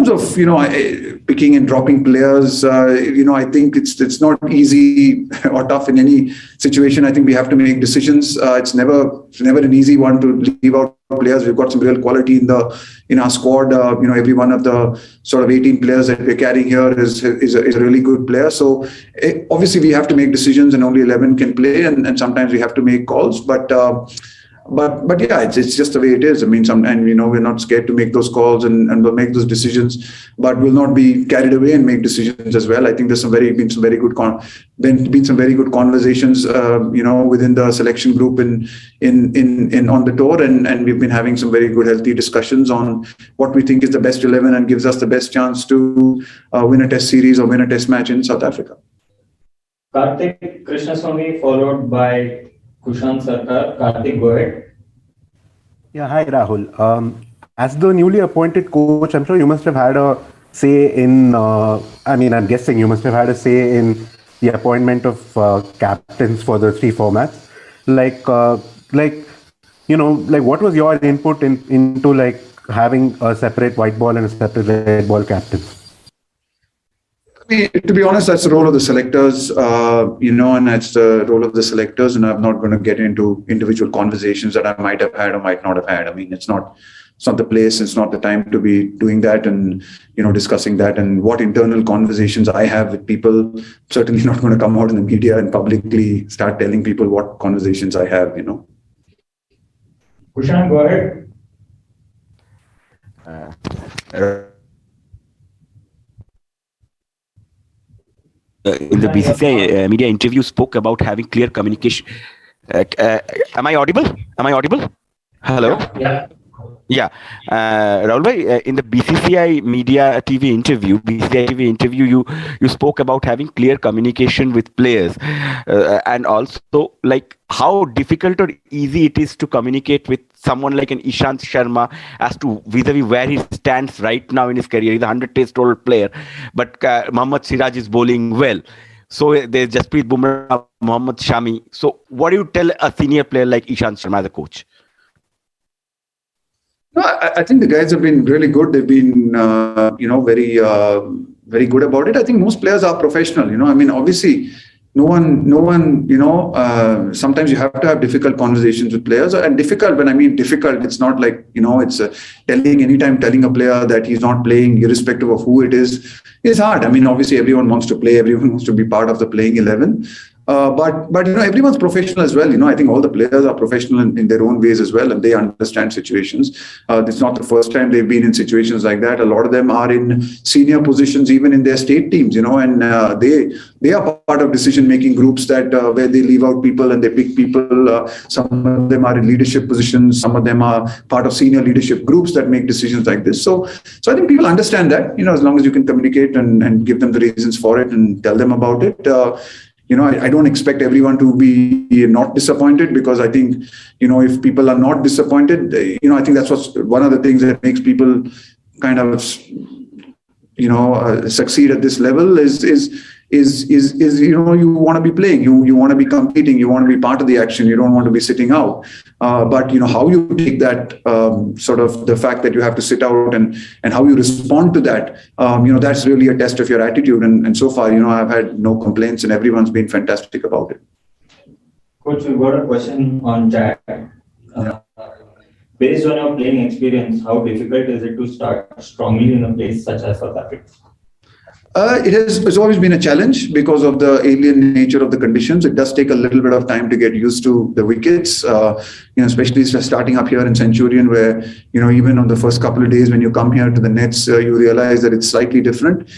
terms of picking and dropping players, I think it's not easy or tough in any situation. I think we have to make decisions. It's never an easy one to leave out players. We've got some real quality in our squad. Every one of the sort of 18 players that we're carrying here is a really good player. So obviously we have to make decisions, and only 11 can play, and sometimes we have to make calls. But yeah, it's just the way it is. I mean, sometimes we're not scared to make those calls and we'll make those decisions, but we'll not be carried away and make decisions as well. I think there's been some very good conversations, within the selection group in on the tour, and we've been having some very good, healthy discussions on what we think is the best 11 and gives us the best chance to win a Test series or win a Test match in South Africa. Karthik Krishnaswamy, followed by Kushan Sarkar. Karthik, go ahead. Yeah, hi Rahul. As the newly appointed coach, I'm sure you must have had a say in, I'm guessing you must have had a say in the appointment of captains for the 3 formats. What was your input into having a separate white ball and a separate red ball captain? To be honest, that's the role of the selectors, and that's the role of the selectors. And I'm not going to get into individual conversations that I might have had or might not have had. I mean, it's not the place, it's not the time to be doing that and, discussing that. And what internal conversations I have with people, certainly not going to come out in the media and publicly start telling people what conversations I have, Kushan, go ahead. In the BCCI media interview, spoke about having clear communication. Am I audible? Hello? Yeah. Rahul bhai, in the BCCI media TV interview, you spoke about having clear communication with players, and also how difficult or easy it is to communicate with someone like an Ishant Sharma as to vis-a-vis where he stands right now in his career. He's a 100-test-old player, but Mohammad Siraj is bowling well. So there's Jasprit Bumrah, Mohammad Shami. So what do you tell a senior player like Ishant Sharma as a coach? No, I think the guys have been really good. They've been, very, very good about it. I think most players are professional. Obviously, no one, sometimes you have to have difficult conversations with players. And difficult, when I mean difficult, it's not like, it's telling a player that he's not playing, irrespective of who it is hard. I mean, obviously, everyone wants to play. Everyone wants to be part of the playing 11. But everyone's professional as well. I think all the players are professional in their own ways as well, and they understand situations. It's not the first time they've been in situations like that. A lot of them are in senior positions, even in their state teams, and they are part of decision-making groups that where they leave out people and they pick people. Some of them are in leadership positions. Some of them are part of senior leadership groups that make decisions like this. So I think people understand that, as long as you can communicate and give them the reasons for it and tell them about it. I don't expect everyone to be not disappointed, because I think, if people are not disappointed, I think that's what's one of the things that makes people kind of, succeed at this level is you want to be playing, you want to be competing, you want to be part of the action, you don't want to be sitting out. But how you take that sort of the fact that you have to sit out and how you respond to that, that's really a test of your attitude. And so far, I've had no complaints and everyone's been fantastic about it. Coach, we got a question on chat. Based on your playing experience, how difficult is it to start strongly in a place such as South Africa? It's always been a challenge because of the alien nature of the conditions. It does take a little bit of time to get used to the wickets, especially starting up here in Centurion, where, even on the first couple of days when you come here to the nets, you realize that it's slightly different,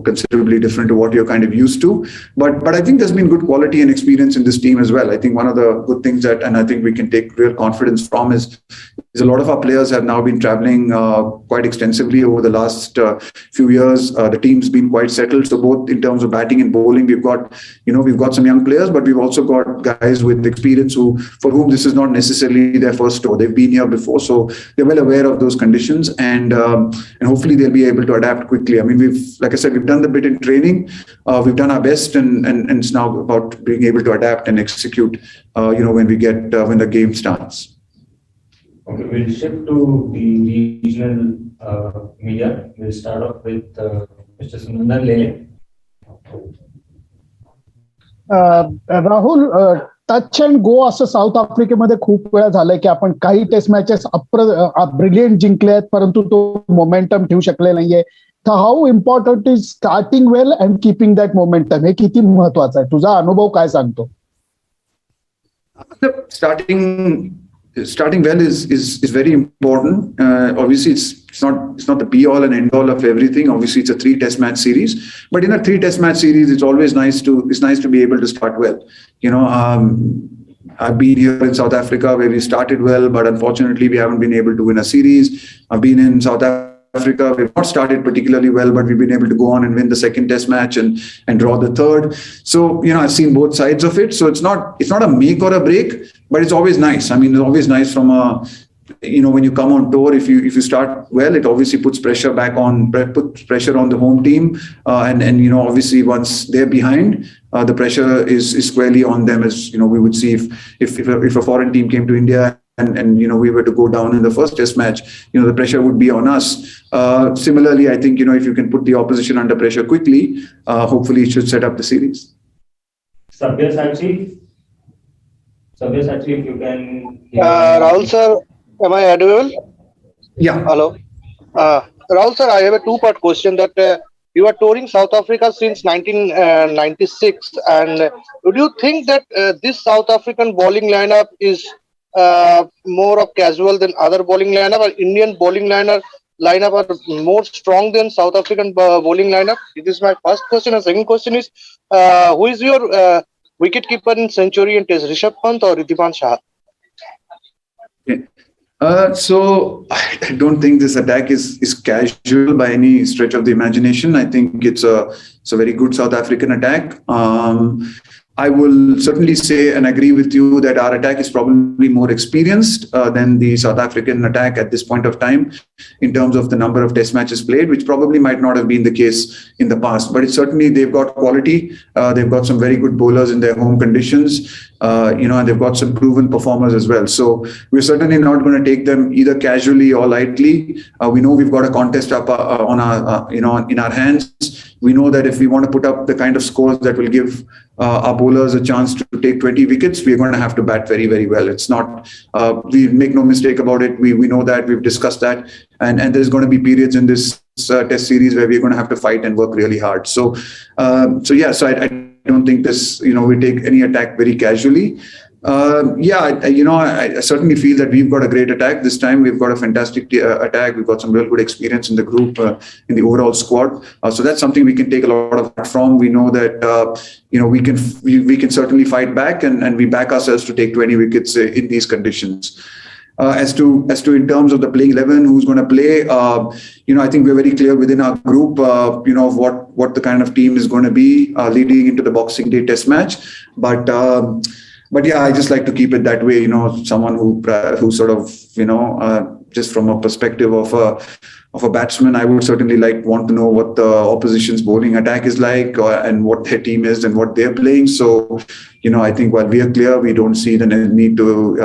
considerably different to what you're kind of used to. But I think there's been good quality and experience in this team as well. I think one of the good things that, and I think we can take real confidence from is a lot of our players have now been traveling quite extensively over the last few years. The team's been quite settled. So both in terms of batting and bowling, we've got some young players, but we've also got guys with experience for whom this is not necessarily their first tour. They've been here before, so they're well aware of those conditions, and hopefully they'll be able to adapt quickly. I mean, like I said, we've done the bit in training. We've done our best, and it's now about being able to adapt and execute. When the game starts. Okay, we'll shift to the regional media. We'll start off with Mr. Sunandan Lele. Rahul, touch and go असं south आफ्रिकेमध्ये खूप वेळा झालंय की आपण काही test matches brilliant जिंकले आहेत, परंतु तो मोमेंटम ठेवू शकले नाहीये. तर how important is starting well and keeping that momentum, हे किती महत्वाचं आहे? तुझा अनुभव काय सांगतो? Starting well is very important. Obviously, it's not the be all and end all of everything. Obviously, it's a 3 test match series, but in a 3 test match series, it's always nice to be able to start well. I've been here in South Africa where we started well, but unfortunately, we haven't been able to win a series. I've been in South Africa, we've not started particularly well, but we've been able to go on and win the second test match and draw the third. So, I've seen both sides of it. So it's not a make or a break, but it's always nice. I mean, it's always nice from when you come on tour, if you start well, it obviously puts pressure on the home team. And obviously once they're behind, the pressure is squarely on them, as, we would see if a foreign team came to India and we were to go down in the first test match, the pressure would be on us. Similarly, I think, if you can put the opposition under pressure quickly, hopefully it should set up the series. Sabyasachi, if you can... Rahul sir, am I audible? Yeah. Hello. Rahul sir, I have a 2-part question that you are touring South Africa since 1996, and would you think that this South African bowling lineup is more of casual than other bowling lineup, or Indian bowling lineup are more strong than South African bowling lineup? This is my first question. And second question is, who is your wicket-keeper in Centurion Test, Rishabh Pant or Ridhiman Shah? Okay. So I don't think this attack is casual by any stretch of the imagination. I think it's a very good South African attack. I will certainly say and agree with you that our attack is probably more experienced than the South African attack at this point of time in terms of the number of test matches played, which probably might not have been the case in the past. But it's certainly, they've got quality. They've got some very good bowlers in their home conditions, and they've got some proven performers as well. So we're certainly not going to take them either casually or lightly. We know we've got a contest up on our, in our hands. We know that if we want to put up the kind of scores that will give our bowlers a chance to take 20 wickets, we're going to have to bat very, very well. It's not, we make no mistake about it. We know that, we've discussed that. And there's going to be periods in this test series where we're going to have to fight and work really hard. So I don't think this, we take any attack very casually. I certainly feel that we've got a great attack this time. We've got a fantastic attack. We've got some real good experience in the group, in the overall squad. So that's something we can take a lot of that from. We know that we can certainly fight back, and we back ourselves to take 20 wickets in these conditions. As to in terms of the playing 11, who's going to play, I think we're very clear within our group, of what the kind of team is going to be leading into the Boxing Day Test match. But yeah, I just like to keep it that way. Someone who sort of, just from a perspective of a batsman, I would certainly want to know what the opposition's bowling attack is like, and what their team is and what they're playing. So, I think while we are clear, we don't see the need to,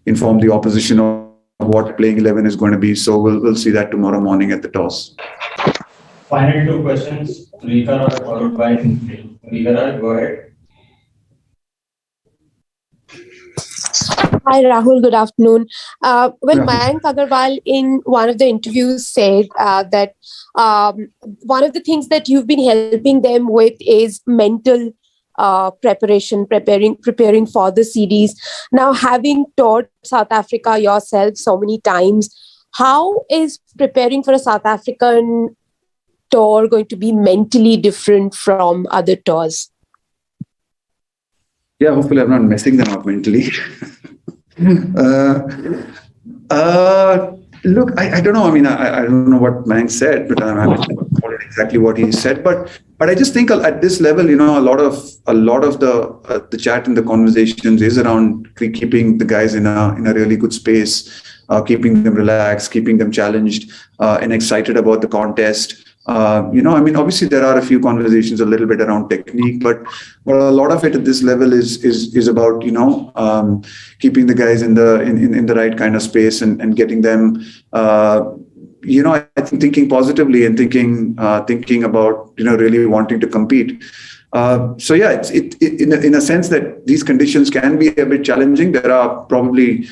inform the opposition of what playing 11 is going to be. So we'll see that tomorrow morning at the toss. Final 2 questions. Rika followed by Rika, go ahead. Hi, Rahul. Good afternoon. Mayank Agarwal in one of the interviews said that one of the things that you've been helping them with is mental preparation, preparing for the series. Now, having toured South Africa yourself so many times, how is preparing for a South African tour going to be mentally different from other tours? Yeah, hopefully I'm not messing them up mentally. Look, I don't know. I mean, I don't know what Mayank said, but I'm happy to quote exactly what he said. But I just think at this level, a lot of the chat and the conversations is around keeping the guys in a really good space, keeping them relaxed, keeping them challenged and excited about the contest. I mean, obviously there are a few conversations a little bit around technique, but a lot of it at this level is about keeping the guys in the right kind of space and getting them. I think thinking positively and thinking about really wanting to compete. So yeah, it's in a sense that these conditions can be a bit challenging. There are probably,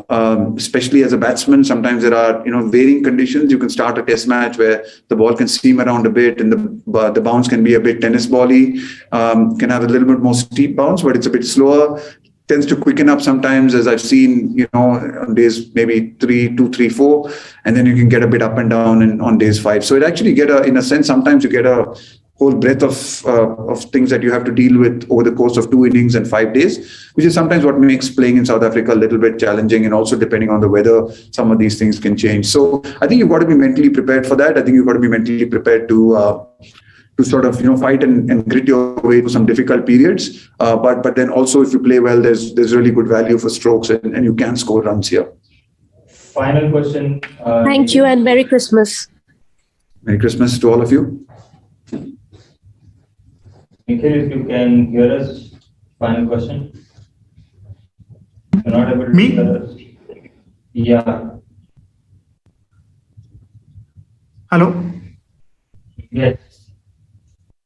especially as a batsman, sometimes there are varying conditions. You can start a test match where the ball can seam around a bit and the bounce can be a bit tennis bally, can have a little bit more steep bounce, but it's a bit slower. Tends to quicken up sometimes, as I've seen, on days maybe 3, 2, 3, 4, and then you can get a bit up and down on days 5. So it actually in a sense, sometimes you get a whole breadth of things that you have to deal with over the course of 2 innings and 5 days, which is sometimes what makes playing in South Africa a little bit challenging, and also depending on the weather, some of these things can change. So I think you've got to be mentally prepared for that. I think you've got to be mentally prepared to sort of fight and grit your way through some difficult periods. But then also, if you play well, there's really good value for strokes, and you can score runs here. Final question. Thank you and Merry Christmas. Merry Christmas to all of you. Nikhil, if you can hear us, final question. You're not able to hear us. Yeah. Hello? Yes.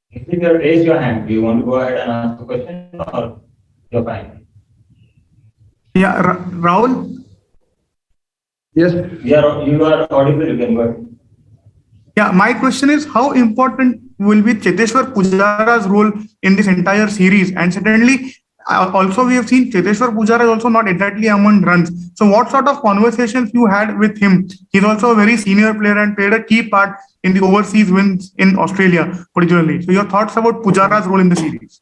If you raise your hand, do you want to go ahead and ask the question, or you're fine? Yeah, Rahul? Yes. You are audible, you can go ahead. Yeah, my question is, how important will be Cheteshwar Pujara's role in this entire series? And secondly, also we have seen Cheteshwar Pujara is also not exactly among runs. So what sort of conversations you had with him? He's also a very senior player and played a key part in the overseas wins in Australia, particularly. So your thoughts about Pujara's role in the series?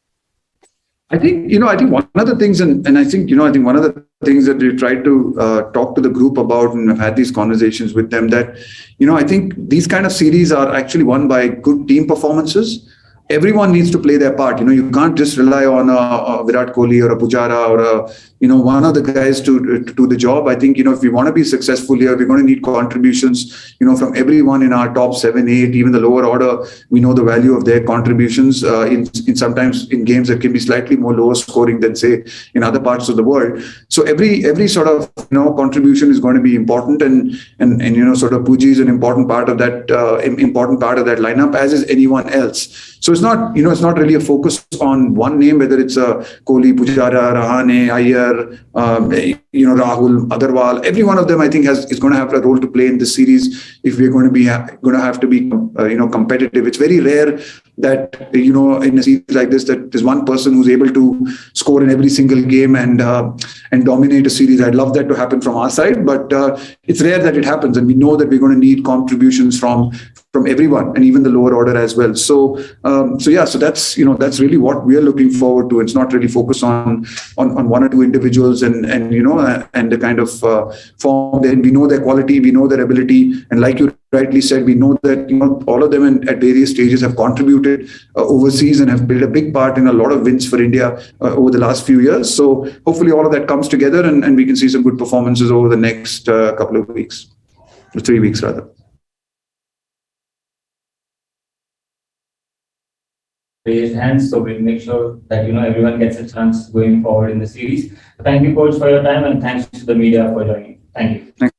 I think one of the things, and I think one of the things that we tried to talk to the group about, and have had these conversations with them, that I think these kind of series are actually won by good team performances. Everyone needs to play their part. You can't just rely on a Virat Kohli or a Pujara or one of the guys to do the job. I think if we want to be successful here, we're going to need contributions from everyone in our top 7, 8, even the lower order. We know the value of their contributions in sometimes in games that can be slightly more lower scoring than, say, in other parts of the world. So every sort of contribution is going to be important, and sort of Puji is an important part of that lineup, as is anyone else. So it's not really a focus on one name, whether it's Kohli, Pujara, Rahane, Iyer, Rahul, Agarwal. Every one of them, I think, is going to have a role to play in this series if we're going to have to be competitive. It's very rare that in a series like this that there's one person who's able to score in every single game and dominate a series. I'd love that to happen from our side, but it's rare that it happens, and we know that we're going to need contributions from everyone, and even the lower order as well. So that's really what we are looking forward to. It's not really focused on one or two individuals and the kind of form. Then we know their quality, we know their ability, and like you rightly said, we know that all of them at various stages have contributed overseas and have played a big part in a lot of wins for India over the last few years. So hopefully all of that comes together and we can see some good performances over the next couple of weeks, or 3 weeks rather. Raised hands, so we'll make sure that everyone gets a chance going forward in the series. Thank you, coach, for your time, and thanks to the media for joining. Thank you.